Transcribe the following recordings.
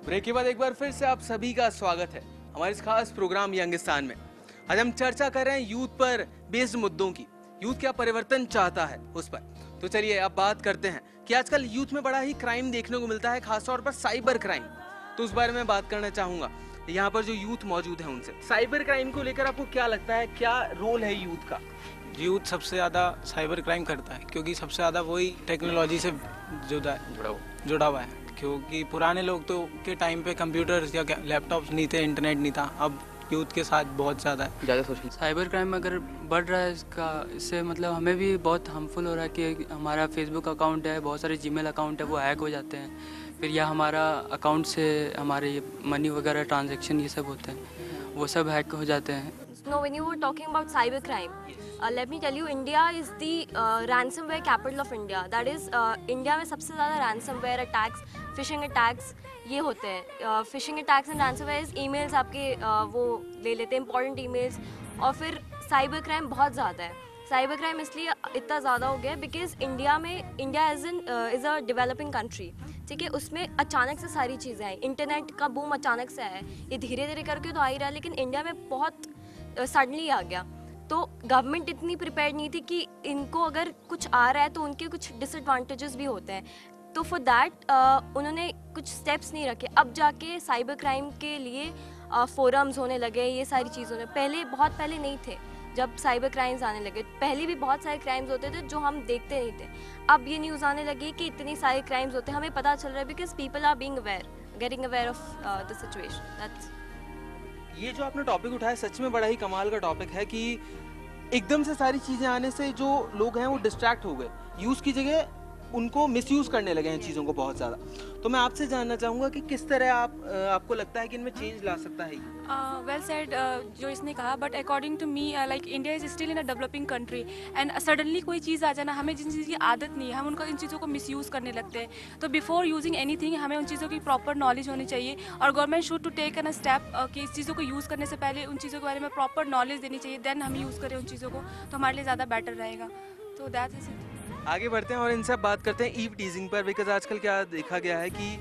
Break के बाद एक बार फिर से आप सभी का स्वागत है हमारे इस खास प्रोग्राम यंगिस्तान में। आज हम चर्चा कर रहे हैं यूथ पर बेस्ड मुद्दों की। यूथ क्या परिवर्तन चाहता है उस पर। तो चलिए अब बात करते हैं कि आजकल यूथ में बड़ा ही क्राइम देखने को मिलता है, खासतौर पर साइबर क्राइम। तो उस बारे में बात करना चाहूंगा यहाँ पर जो यूथ मौजूद है उनसे। साइबर क्राइम को लेकर आपको क्या लगता है, क्या रोल है यूथ का? यूथ सबसे ज़्यादा साइबर क्राइम करता है क्योंकि सबसे ज़्यादा वही टेक्नोलॉजी से जुड़ा हुआ है। क्योंकि पुराने लोग तो के टाइम पे कंप्यूटर्स या लैपटॉप्स नहीं थे, इंटरनेट नहीं था। अब यूथ के साथ बहुत ज़्यादा सोशल साइबर क्राइम अगर बढ़ रहा है इससे मतलब हमें भी बहुत हार्मफुल हो रहा है कि हमारा फेसबुक अकाउंट है, बहुत सारे जीमेल अकाउंट है, वो हैक हो जाते हैं। फिर या हमारा अकाउंट से हमारे मनी वगैरह ट्रांजैक्शन ये सब होते हैं, वो सब हैक हो जाते हैं। No, when you were talking about cybercrime, let me tell you, India is the ransomware capital of India. That is, India में सबसे ज़्यादा ransomware attacks, phishing attacks ये होते हैं। phishing attacks and ransomware emails आपके वो ले लेते हैं, important emails। और फिर cyber crime बहुत ज़्यादा है। साइबर क्राइम इसलिए इतना ज़्यादा हो गया है because India is a developing country, ठीक है। उसमें अचानक से सारी चीज़ें आई, इंटरनेट का बूम अचानक से आया है। ये धीरे धीरे करके तो आ ही रहा है, लेकिन इंडिया में बहुत सडनली आ गया। तो गवर्नमेंट इतनी प्रिपेयर नहीं थी कि इनको अगर कुछ आ रहा है तो उनके कुछ डिसएडवांटेजेस भी होते हैं। तो फॉर दैट उन्होंने कुछ स्टेप्स नहीं रखे। अब जाके साइबर क्राइम के लिए फोरम्स होने लगे, ये सारी चीज़ों ने बहुत पहले नहीं थे। जब साइबर क्राइम्स आने लगे, पहले भी बहुत सारे क्राइम्स होते थे जो हम देखते नहीं थे। अब ये न्यूज़ आने लगी कि इतनी सारे क्राइम्स होते हैं, हमें पता चल रहा है because people are being aware, getting aware of the situation. That's ये जो आपने टॉपिक उठाया सच में बड़ा ही कमाल का टॉपिक है कि एकदम से सारी चीज़ें आने से जो लोग हैं वो डिस्ट्रैक्ट हो गए, यूज़ की जगह उनको मिसयूज़ करने लगे हैं चीज़ों को बहुत ज़्यादा। तो मैं आपसे जानना चाहूँगा कि किस तरह आपको लगता है कि इनमें चेंज ला सकता है? वेल सेड जो इसने कहा, but according to me like India is still in a developing country and suddenly कोई चीज़ आ जाना, हमें जिन चीज़ की आदत नहीं है हम उनका इन चीज़ों को मिसयूज़ करने लगते हैं। तो बिफोर यूजिंग एनीथिंग हमें उन चीज़ों की प्रॉपर नॉलेज होनी चाहिए और government should to take an step कि इस चीज़ों को यूज़ करने से पहले उन चीज़ों के बारे में प्रॉपर नॉलेज देनी चाहिए, देन हम यूज़ करें उन चीज़ों को, तो हमारे लिए ज़्यादा बेटर रहेगा। तो दैट इज इट। आगे बढ़ते हैं और इनसे बात करते हैं ईव टीजिंग पर। बिकॉज आजकल क्या देखा गया है कि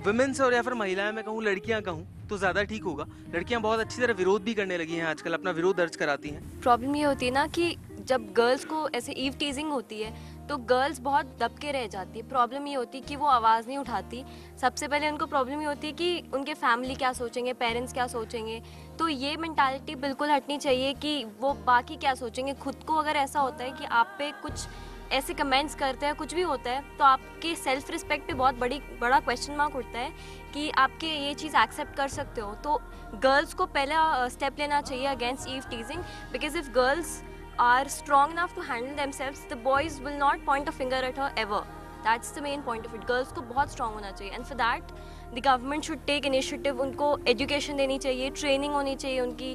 वुमेन्स और या फिर महिलाएं, मैं कहूँ लड़कियां कहूँ तो ज़्यादा ठीक होगा, लड़कियां बहुत अच्छी तरह विरोध भी करने लगी हैं आजकल, अपना विरोध दर्ज कराती हैं। प्रॉब्लम ये होती है ना कि जब गर्ल्स को ऐसे ईव टीजिंग होती है तो गर्ल्स बहुत दब के रह जाती है। प्रॉब्लम ये होती है कि वो आवाज़ नहीं उठाती। सबसे पहले उनको प्रॉब्लम ये होती है कि उनके फैमिली क्या सोचेंगे, पेरेंट्स क्या सोचेंगे। तो ये मेंटालिटी बिल्कुल हटनी चाहिए कि वो बाकी क्या सोचेंगे। खुद को अगर ऐसा होता है कि आप पे कुछ ऐसे कमेंट्स करते हैं, कुछ भी होता है, तो आपके सेल्फ रिस्पेक्ट पे बहुत बड़ा क्वेश्चन मार्क उठता है कि आपके ये चीज़ एक्सेप्ट कर सकते हो। तो गर्ल्स को पहला स्टेप लेना चाहिए against eve teasing, because if girls are strong enough to handle themselves, the boys will not point a finger at her ever. That's the main point of it. Girls को बहुत strong होना चाहिए, and for that the government should take initiative. उनको education देनी चाहिए, training होनी चाहिए उनकी,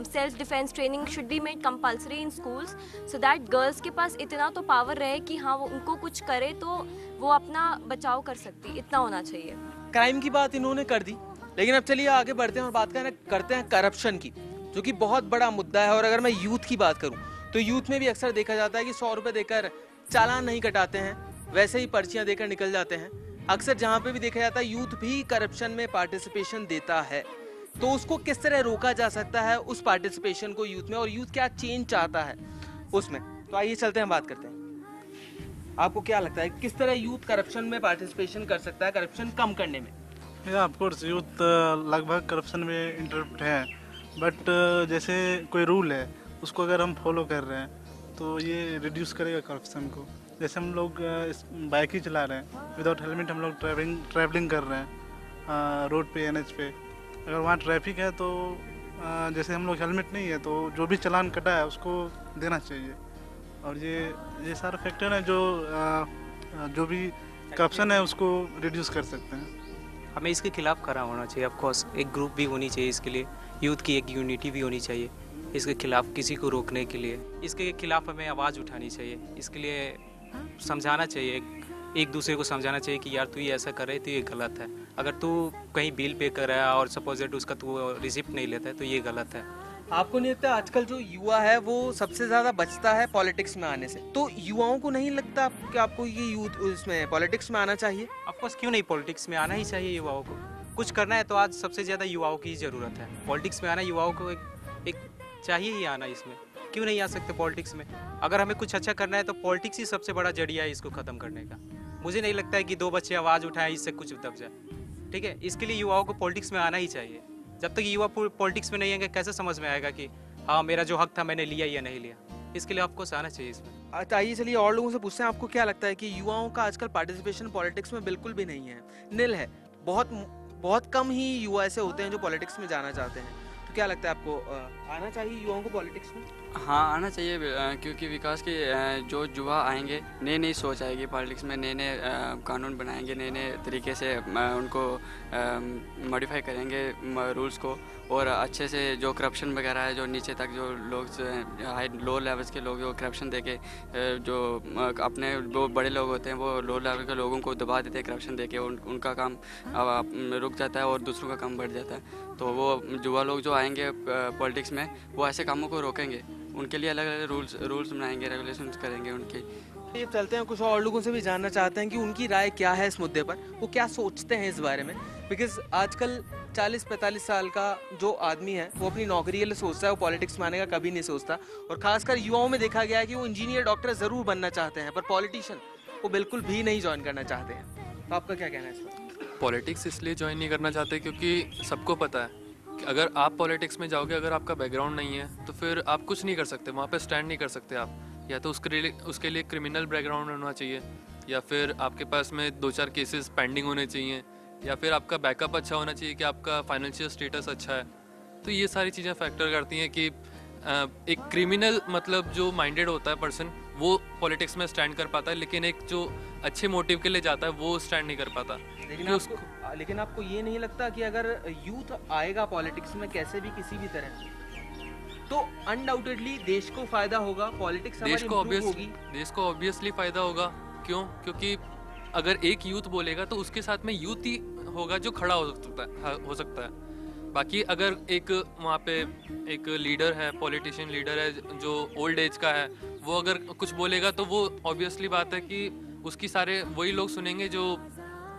self defense training should be made compulsory in schools, so that girls के पास इतना तो power रहे कि हाँ वो उनको कुछ करे तो वो अपना बचाव कर सकती, इतना होना चाहिए। क्राइम की बात इन्होंने कर दी, लेकिन अब चलिए आगे बढ़ते हैं और बात करते हैं करप्शन की, जो कि बहुत बड़ा मुद्दा है। और अगर मैं यूथ की बात करूं तो यूथ में भी अक्सर देखा जाता है कि 100 रुपये देकर चालान नहीं कटाते हैं, वैसे ही पर्चियां देकर निकल जाते हैं। अक्सर जहां पे भी देखा जाता है यूथ भी करप्शन में पार्टिसिपेशन देता है। तो उसको किस तरह रोका जा सकता है, उस पार्टिसिपेशन को यूथ में, और यूथ क्या चेंज चाहता है उसमें? तो आइए चलते हैं, बात करते हैं। आपको क्या लगता है किस तरह यूथ करप्शन में पार्टिसिपेशन कर सकता है, करप्शन कम करने में? ऑफकोर्स यूथ लगभग करप्शन में इंटरेस्ट है, बट जैसे कोई रूल है उसको अगर हम फॉलो कर रहे हैं तो ये रिड्यूस करेगा करप्शन को। जैसे हम लोग बाइक ही चला रहे हैं, विदाउट हेलमेट हम लोग ट्रैवलिंग कर रहे हैं रोड पे, एनएच पे, अगर वहाँ ट्रैफिक है तो जैसे हम लोग हेलमेट नहीं है तो जो भी चालान कटा है उसको देना चाहिए। और ये सारे फैक्टर हैं जो भी करप्शन है उसको रिड्यूस कर सकते हैं। हमें इसके खिलाफ खड़ा होना चाहिए। ऑफकोर्स एक ग्रुप भी होनी चाहिए इसके लिए, यूथ की एक यूनिटी भी होनी चाहिए इसके खिलाफ, किसी को रोकने के लिए। इसके खिलाफ हमें आवाज़ उठानी चाहिए, इसके लिए समझाना चाहिए, एक दूसरे को समझाना चाहिए कि यार तू ये ऐसा कर रहे तो ये गलत है। अगर तू कहीं बिल पे कर रहा है और सपोज दैट उसका तू रिसिप्ट नहीं लेता है तो ये गलत है। आपको नहीं लगता आजकल जो युवा है वो सबसे ज्यादा बचता है पॉलिटिक्स में आने से? तो युवाओं को नहीं लगता कि आपको ये यूथ इसमें पॉलिटिक्स में आना चाहिए? ऑफकोर्स क्यों नहीं, पॉलिटिक्स में आना ही चाहिए युवाओं को। कुछ करना है तो आज सबसे ज़्यादा युवाओं की ज़रूरत है। पॉलिटिक्स में आना युवाओं को एक चाहिए ही आना। इसमें क्यों नहीं आ सकते पॉलिटिक्स में? अगर हमें कुछ अच्छा करना है तो पॉलिटिक्स ही सबसे बड़ा जरिया है इसको ख़त्म करने का। मुझे नहीं लगता है कि 2 बच्चे आवाज़ उठाएं इससे कुछ दब जाए। ठीक है, इसके लिए युवाओं को पॉलिटिक्स में आना ही चाहिए। जब तक युवा पॉलिटिक्स में नहीं आएंगे कैसे समझ में आएगा कि हाँ मेरा जो हक था मैंने लिया या नहीं लिया? इसके लिए आपको आना चाहिए इसमें। आइए चलिए और लोगों से पूछते हैं, आपको क्या लगता है कि युवाओं का आजकल पार्टिसिपेशन पॉलिटिक्स में बिल्कुल भी नहीं है, निल है? बहुत कम ही युवा ऐसे होते हैं जो पॉलिटिक्स में जाना चाहते हैं। तो क्या लगता है आपको आना चाहिए युवाओं को पॉलिटिक्स में? हाँ, आना चाहिए, क्योंकि विकास के जो युवा आएंगे, नई नई सोच आएगी पॉलिटिक्स में, नए नए कानून बनाएंगे, नए नए तरीके से उनको मॉडिफाई करेंगे रूल्स को, और अच्छे से जो करप्शन वगैरह है, जो नीचे तक जो लोग हाई लो लेवल्स के लोग जो करप्शन देके जो अपने वो बड़े लोग होते हैं वो लो लेवल के लोगों को दबा देते हैं करप्शन देके, उनका काम रुक जाता है और दूसरों का काम बढ़ जाता है। तो वो युवा लोग जो आएंगे पॉलिटिक्स में वो ऐसे कामों को रोकेंगे, उनके लिए अलग अलग रूल्स बनाएंगे, रेगुलेशंस करेंगे उनकी। ये चलते हैं, कुछ और लोगों से भी जानना चाहते हैं कि उनकी राय क्या है इस मुद्दे पर, वो क्या सोचते हैं इस बारे में। बिकॉज आजकल 40-45 साल का जो आदमी है वो अपनी नौकरी के लिए सोचता है, वो पॉलिटिक्स में आने का कभी नहीं सोचता। और खासकर युवाओं में देखा गया है कि वो इंजीनियर डॉक्टर ज़रूर बनना चाहते हैं, पर पॉलिटिशियन वो बिल्कुल भी नहीं ज्वाइन करना चाहते हैं। तो आपका क्या कहना है इस पर? पॉलिटिक्स इसलिए ज्वाइन नहीं करना चाहते क्योंकि सबको पता है कि अगर आप पॉलिटिक्स में जाओगे, अगर आपका बैकग्राउंड नहीं है तो फिर आप कुछ नहीं कर सकते, वहाँ पे स्टैंड नहीं कर सकते आप। या तो उसके लिए क्रिमिनल बैकग्राउंड होना चाहिए, या फिर आपके पास में 2-4 केसेस पेंडिंग होने चाहिए, या फिर आपका बैकअप अच्छा होना चाहिए कि आपका फाइनेंशियल स्टेटस अच्छा है। तो ये सारी चीज़ें फैक्टर करती हैं कि एक क्रिमिनल मतलब जो माइंडेड होता है पर्सन वो पॉलिटिक्स में स्टैंड कर पाता है, लेकिन एक जो अच्छे मोटिव के लिए जाता है वो स्टैंड नहीं कर पाता। लेकिन आपको ये नहीं लगता कि अगर यूथ आएगा पॉलिटिक्स में कैसे भी किसी भी तरह, तो अनडाउटेडली देश को फायदा होगा, पॉलिटिक्स देश को ऑब्वियसली फायदा होगा। क्यों? क्योंकि अगर एक यूथ बोलेगा तो उसके साथ में यूथ ही होगा जो खड़ा हो सकता है। बाकी अगर एक वहाँ पे एक लीडर है, पॉलिटिशियन लीडर है जो ओल्ड एज का है, वो अगर कुछ बोलेगा तो वो ऑब्वियसली बात है कि उसकी सारे वही लोग सुनेंगे जो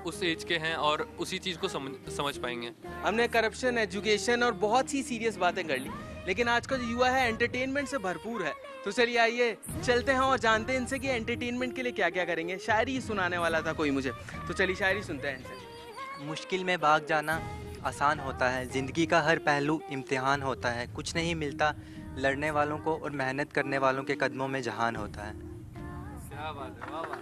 उस एज के हैं और उसी चीज़ को समझ पाएंगे। हमने करप्शन, एजुकेशन और बहुत सी सीरियस बातें कर ली, लेकिन आज का जो युवा है एंटरटेनमेंट से भरपूर है। तो चलिए आइए चलते हैं और जानते हैं इनसे कि एंटरटेनमेंट के लिए क्या क्या करेंगे। शायरी सुनाने वाला था कोई मुझे, तो चलिए शायरी सुनते हैं इनसे। मुश्किल में भाग जाना आसान होता है, ज़िंदगी का हर पहलू इम्तिहान होता है, कुछ नहीं मिलता लड़ने वालों को और मेहनत करने वालों के कदमों में जहान होता है। क्या बात है, वाह वाह।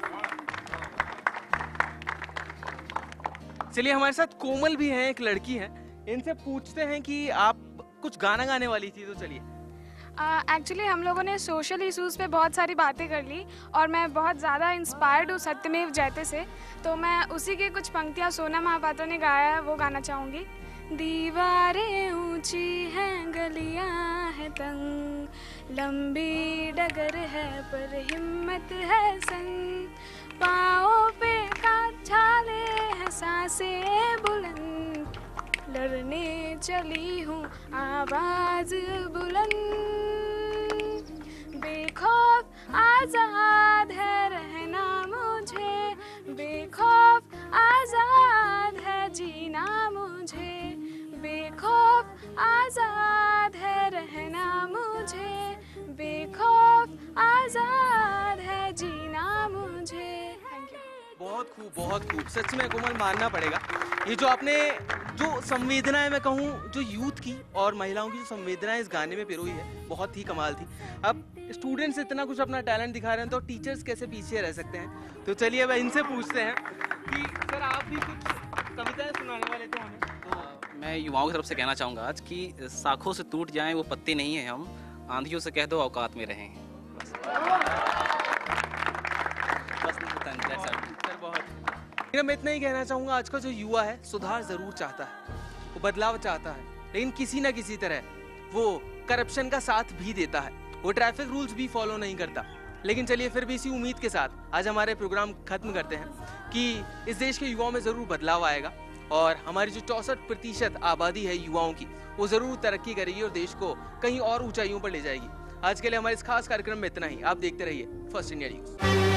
चलिए हमारे साथ कोमल भी हैं, एक लड़की है, इनसे पूछते हैं कि आप कुछ गाना गाने वाली थी, तो चलिए। एक्चुअली हम लोगों ने सोशल इश्यूज़ पे बहुत सारी बातें कर ली और मैं बहुत ज़्यादा इंस्पायर्ड हूँ सत्यमेव जयते से, तो मैं उसी की कुछ पंक्तियाँ सोना महापात्रा ने गाया है वो गाना चाहूँगी। दीवारें ऊंची हैं, गलियाँ हैं तंग, लंबी डगर है पर हिम्मत है संग, पाँव पे छाले हैं सांसें बुलंद, लड़ने चली हूँ आवाज बुलंद, बेखौफ आजाद है रहना मुझे, बेखौफ आजाद है जीना मुझे, बेखौफ आजाद है रहना मुझे, बेखौफ आजाद है जीना मुझे। Thank you. बहुत खूब, बहुत खूब। सच में कोमल मानना पड़ेगा, ये जो आपने जो संवेदनाएं मैं कहूँ जो यूथ की और महिलाओं की जो संवेदनाएं इस गाने में पिरोई है, बहुत ही कमाल थी। अब स्टूडेंट्स इतना कुछ अपना टैलेंट दिखा रहे हैं तो टीचर्स कैसे पीछे रह सकते हैं। तो चलिए अब इनसे पूछते हैं कि सर आप भी कुछ कविताएं सुनाने वाले थे हमें। तो मैं युवाओं की तरफ से कहना चाहूँगा आज कि शाखों से टूट जाएं वो पत्ते नहीं हैं हम, आंधियों से कह दो औकात में रहें। मैं इतना ही कहना चाहूँगा, आज का जो युवा है सुधार ज़रूर चाहता है, वो बदलाव चाहता है, लेकिन किसी ना किसी तरह वो करप्शन का साथ भी देता है, वो ट्रैफिक रूल्स भी फॉलो नहीं करता। लेकिन चलिए फिर भी इसी उम्मीद के साथ आज हमारे प्रोग्राम खत्म करते हैं कि इस देश के युवाओं में ज़रूर बदलाव आएगा और हमारी जो 64% आबादी है युवाओं की, वो जरूर तरक्की करेगी और देश को कहीं और ऊंचाइयों पर ले जाएगी। आज के लिए हमारे इस खास कार्यक्रम में इतना ही। आप देखते रहिए फर्स्ट इंडिया न्यूज।